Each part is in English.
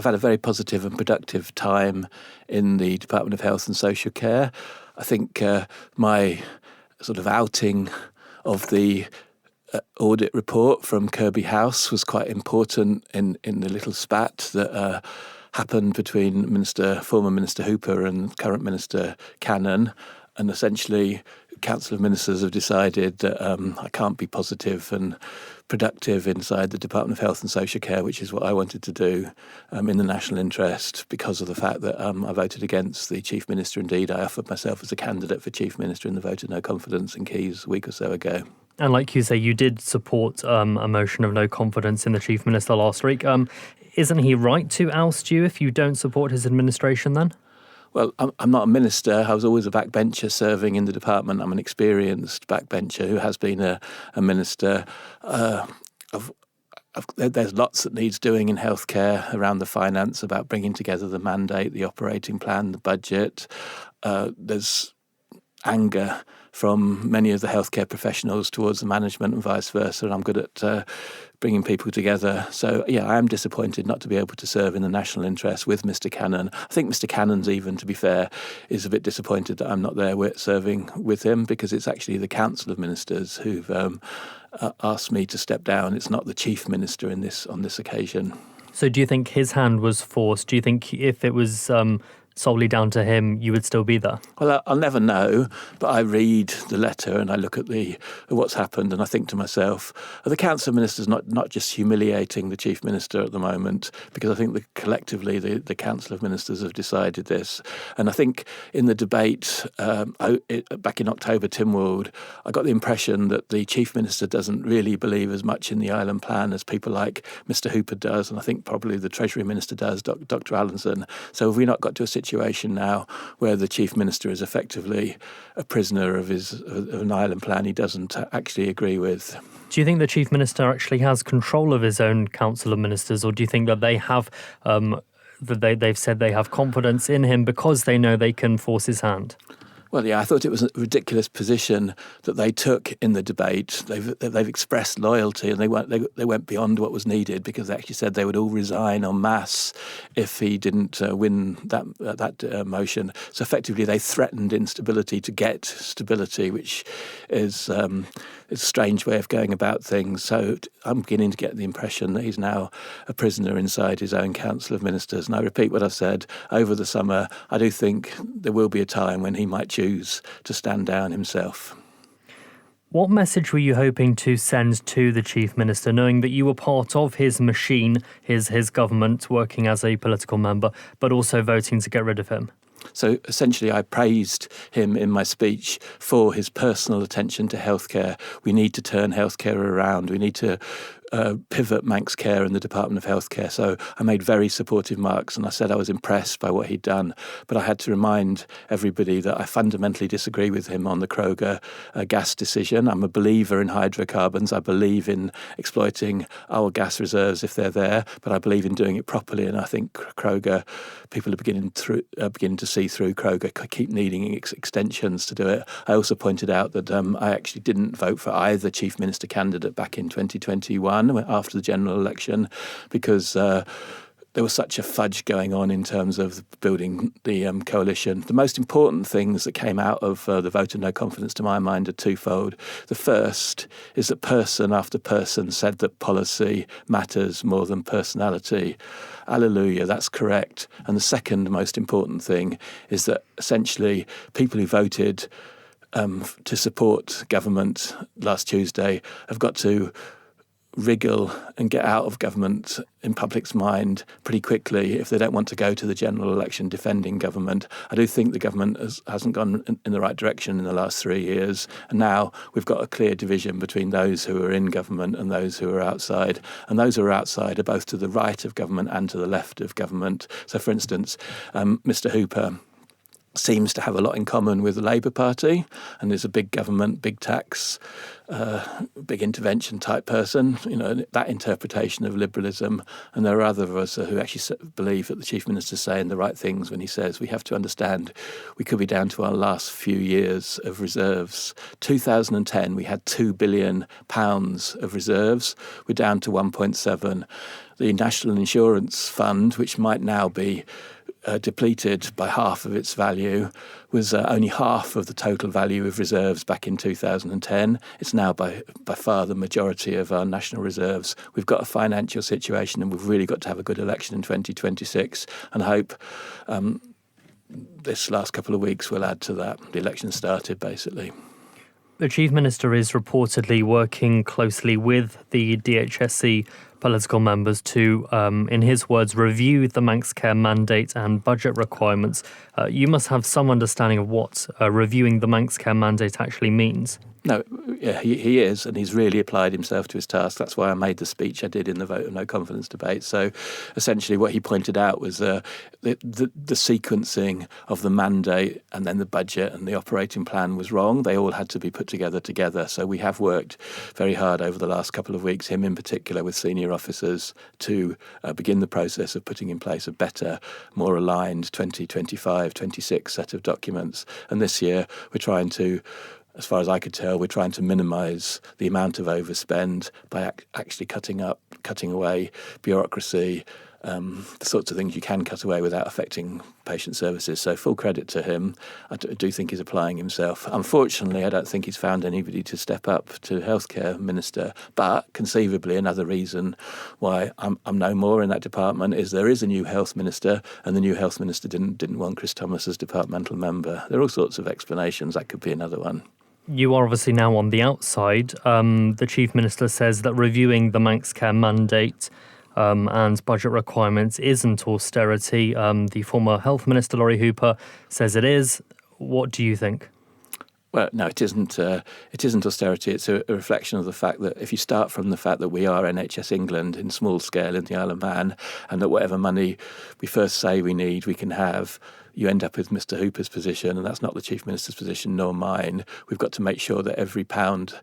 I've had a very positive and productive time in the Department of Health and Social Care. I think my sort of outing of the audit report from Kirby House was quite important in the little spat that happened between former Minister Hooper and current Minister Cannon. And essentially, Council of Ministers have decided that I can't be positive and productive inside the Department of Health and Social Care, which is what I wanted to do in the national interest, because of the fact that I voted against the Chief Minister. Indeed, I offered myself as a candidate for Chief Minister in the vote of no confidence in Keys a week or so ago. And like you say, you did support a motion of no confidence in the Chief Minister last week. Isn't he right to oust you if you don't support his administration then? Well, I'm not a minister. I was always a backbencher serving in the department. I'm an experienced backbencher who has been a minister. There's lots that needs doing in healthcare around the finance, about bringing together the mandate, the operating plan, the budget. There's anger from many of the healthcare professionals towards the management and vice versa, and I'm good at bringing people together. So, yeah, I am disappointed not to be able to serve in the national interest with Mr Cannon. I think Mr Cannon's even, to be fair, is a bit disappointed that I'm not there serving with him, because it's actually the Council of Ministers who've asked me to step down. It's not the Chief Minister on this occasion. So do you think his hand was forced? Do you think if it was solely down to him, you would still be there? Well, I'll never know, but I read the letter and I look at what's happened, and I think to myself, are the Council of Ministers not just humiliating the Chief Minister at the moment? Because I think collectively the Council of Ministers have decided this. And I think in the debate back in October, Tynwald, I got the impression that the Chief Minister doesn't really believe as much in the island plan as people like Mr Hooper does, and I think probably the Treasury Minister does, Dr Allinson. So have we not got to a situation now where the Chief Minister is effectively a prisoner of an island plan he doesn't actually agree with? Do you think the Chief Minister actually has control of his own Council of Ministers, or do you think that they have they've said they have confidence in him because they know they can force his hand? Well, yeah, I thought it was a ridiculous position that they took in the debate. They've expressed loyalty, and they went beyond what was needed, because they actually said they would all resign en masse if he didn't win that motion. So effectively, they threatened instability to get stability, which is a strange way of going about things. So I'm beginning to get the impression that he's now a prisoner inside his own Council of Ministers. And I repeat what I've said over the summer. I do think there will be a time when he might choose to stand down himself. What message were you hoping to send to the Chief Minister, knowing that you were part of his machine, his government, working as a political member, but also voting to get rid of him? So essentially, I praised him in my speech for his personal attention to healthcare. We need to turn healthcare around. We need to pivot Manx Care and the Department of Healthcare. So I made very supportive marks, and I said I was impressed by what he'd done. But I had to remind everybody that I fundamentally disagree with him on the Kroger gas decision. I'm a believer in hydrocarbons. I believe in exploiting our gas reserves if they're there, but I believe in doing it properly. And I think people are beginning to see through Kroger, keep needing extensions to do it. I also pointed out that I actually didn't vote for either Chief Minister candidate back in 2021 after the general election, because there was such a fudge going on in terms of building the coalition. The most important things that came out of the vote of no confidence, to my mind, are twofold. The first is that person after person said that policy matters more than personality. Alleluia, that's correct. And the second most important thing is that essentially people who voted to support government last Tuesday have got to wriggle and get out of government in public's mind pretty quickly if they don't want to go to the general election defending government. I do think the government hasn't gone in the right direction in the last 3 years, and now we've got a clear division between those who are in government and those who are outside, and those who are outside are both to the right of government and to the left of government. So, for instance, Mr Hooper seems to have a lot in common with the Labour Party, and is a big government, big tax, big intervention type person, that interpretation of liberalism. And there are other of us who actually believe that the Chief Minister's saying the right things when he says we have to understand we could be down to our last few years of reserves. 2010, we had £2 billion of reserves. We're down to 1.7. The National Insurance Fund, which might now be depleted by half of its value, was only half of the total value of reserves back in 2010. It's now by far the majority of our national reserves. We've got a financial situation, and we've really got to have a good election in 2026, and I hope this last couple of weeks will add to that. The election started, basically. The Chief Minister is reportedly working closely with the DHSC political members to, in his words, review the Manx Care mandate and budget requirements. You must have some understanding of what reviewing the Manx Care mandate actually means. No, yeah, he is, and he's really applied himself to his task. That's why I made the speech I did in the vote of no confidence debate. So essentially what he pointed out was the sequencing of the mandate and then the budget and the operating plan was wrong. They all had to be put together. So we have worked very hard over the last couple of weeks, him in particular, with senior officers to begin the process of putting in place a better, more aligned 2025-26 set of documents. And this year we're trying to, as far as I could tell, we're trying to minimise the amount of overspend by actually cutting away bureaucracy, the sorts of things you can cut away without affecting patient services. So full credit to him. I do think he's applying himself. Unfortunately, I don't think he's found anybody to step up to healthcare minister. But conceivably, another reason why I'm no more in that department is there is a new health minister, and the new health minister didn't want Chris Thomas as departmental member. There are all sorts of explanations. That could be another one. You are obviously now on the outside. The Chief Minister says that reviewing the Manx Care mandate and budget requirements isn't austerity. The former Health Minister, Laurie Hooper, says it is. What do you think? Well, no, it isn't. It isn't austerity. It's a reflection of the fact that if you start from the fact that we are NHS England in small scale in the Isle of Man, and that whatever money we first say we need, we can have, you end up with Mr. Hooper's position, and that's not the Chief Minister's position nor mine. We've got to make sure that every pound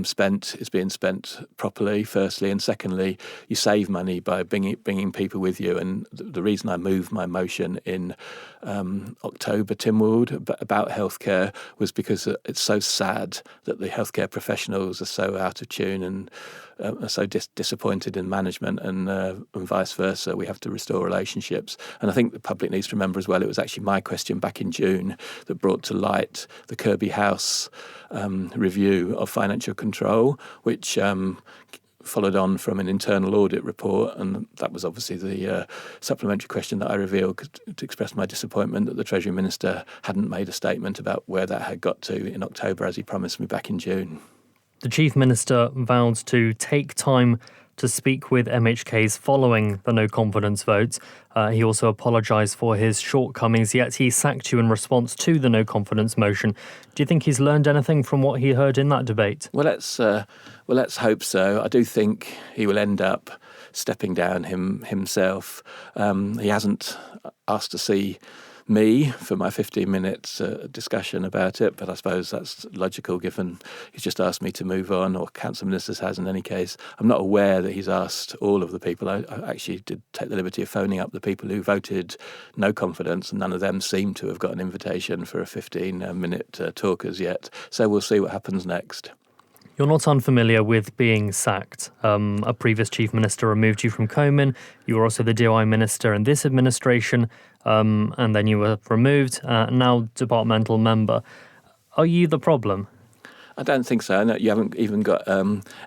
spent is being spent properly, firstly, and secondly, you save money by bringing people with you. And the reason I moved my motion in October, Tynwald, about healthcare was because it's so sad that the healthcare professionals are so out of tune and are so disappointed in management and vice versa. We have to restore relationships. And I think the public needs to remember as well, it was actually my question back in June that brought to light the Kirby House review of financial control, which followed on from an internal audit report, and that was obviously the supplementary question that I revealed to express my disappointment that the Treasury Minister hadn't made a statement about where that had got to in October, as he promised me back in June. The Chief Minister vowed to take time to speak with MHKs following the no confidence vote. He also apologised for his shortcomings, yet he sacked you in response to the no confidence motion. Do you think he's learned anything from what he heard in that debate? Well, let's hope so. I do think he will end up stepping down himself. He hasn't asked to see me for my 15-minute discussion about it, but I suppose that's logical given he's just asked me to move on, or Council Ministers has in any case. I'm not aware that he's asked all of the people. I actually did take the liberty of phoning up the people who voted no confidence, and none of them seem to have got an invitation for a 15-minute talk as yet. So we'll see what happens next. You're not unfamiliar with being sacked. A previous Chief Minister removed you from Comyn. You were also the DOI Minister in this administration, and then you were removed, now departmental member. Are you the problem? I don't think so. No, you haven't even got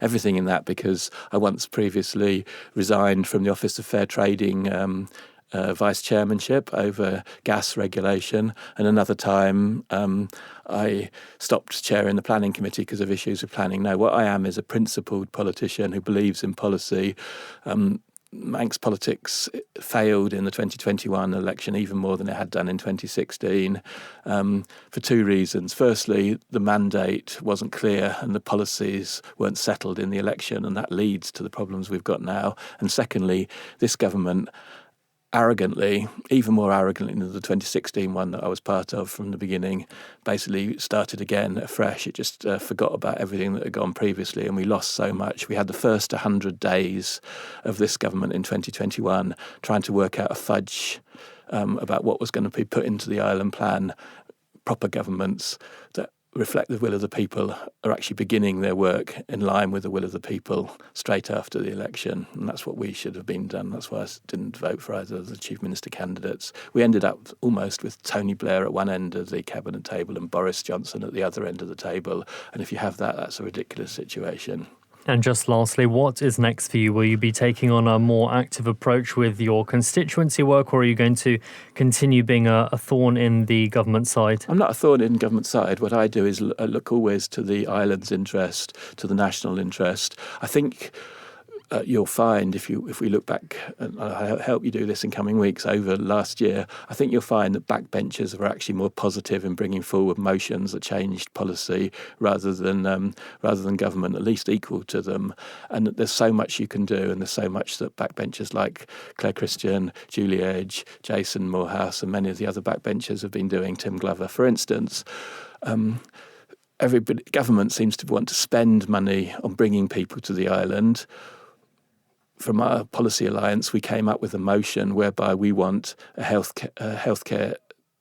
everything in that, because I once previously resigned from the Office of Fair Trading vice chairmanship over gas regulation, and another time I stopped chairing the planning committee because of issues with planning. No, what I am is a principled politician who believes in policy. Manx politics failed in the 2021 election even more than it had done in 2016 for two reasons. Firstly, the mandate wasn't clear and the policies weren't settled in the election, and that leads to the problems we've got now. And secondly, this government arrogantly, even more arrogantly than the 2016 one that I was part of from the beginning, basically started again afresh. It just forgot about everything that had gone previously, and we lost so much. We had the first 100 days of this government in 2021 trying to work out a fudge about what was going to be put into the island plan. Proper governments that reflect the will of the people are actually beginning their work in line with the will of the people straight after the election. And that's what we should have been done. That's why I didn't vote for either of the Chief Minister candidates. We ended up almost with Tony Blair at one end of the cabinet table and Boris Johnson at the other end of the table. And if you have that, that's a ridiculous situation. And just lastly, what is next for you? Will you be taking on a more active approach with your constituency work, or are you going to continue being a thorn in the government side? I'm not a thorn in government side. What I do is look always to the island's interest, to the national interest. I think you'll find if we look back, and I'll help you do this in coming weeks, over last year, I think you'll find that backbenchers were actually more positive in bringing forward motions that changed policy rather than government, at least equal to them. And there's so much you can do, and there's so much that backbenchers like Claire Christian, Julie Edge, Jason Morehouse, and many of the other backbenchers have been doing. Tim Glover, for instance. Government seems to want to spend money on bringing people to the island. From our policy alliance, we came up with a motion whereby we want a healthcare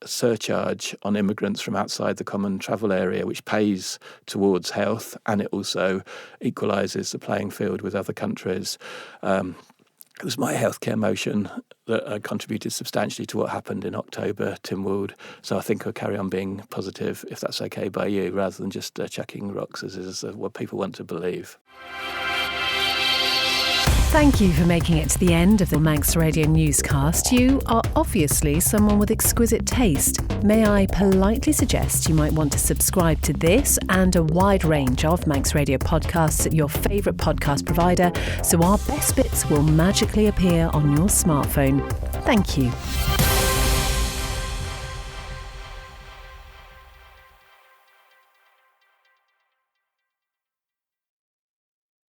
surcharge on immigrants from outside the common travel area, which pays towards health, and it also equalises the playing field with other countries. It was my healthcare motion that contributed substantially to what happened in October, Tynwald. So I think I'll carry on being positive, if that's okay by you, rather than just chucking rocks, as is what people want to believe. Thank you for making it to the end of the Manx Radio Newscast. You are obviously someone with exquisite taste. May I politely suggest you might want to subscribe to this and a wide range of Manx Radio podcasts at your favourite podcast provider, so our best bits will magically appear on your smartphone. Thank you.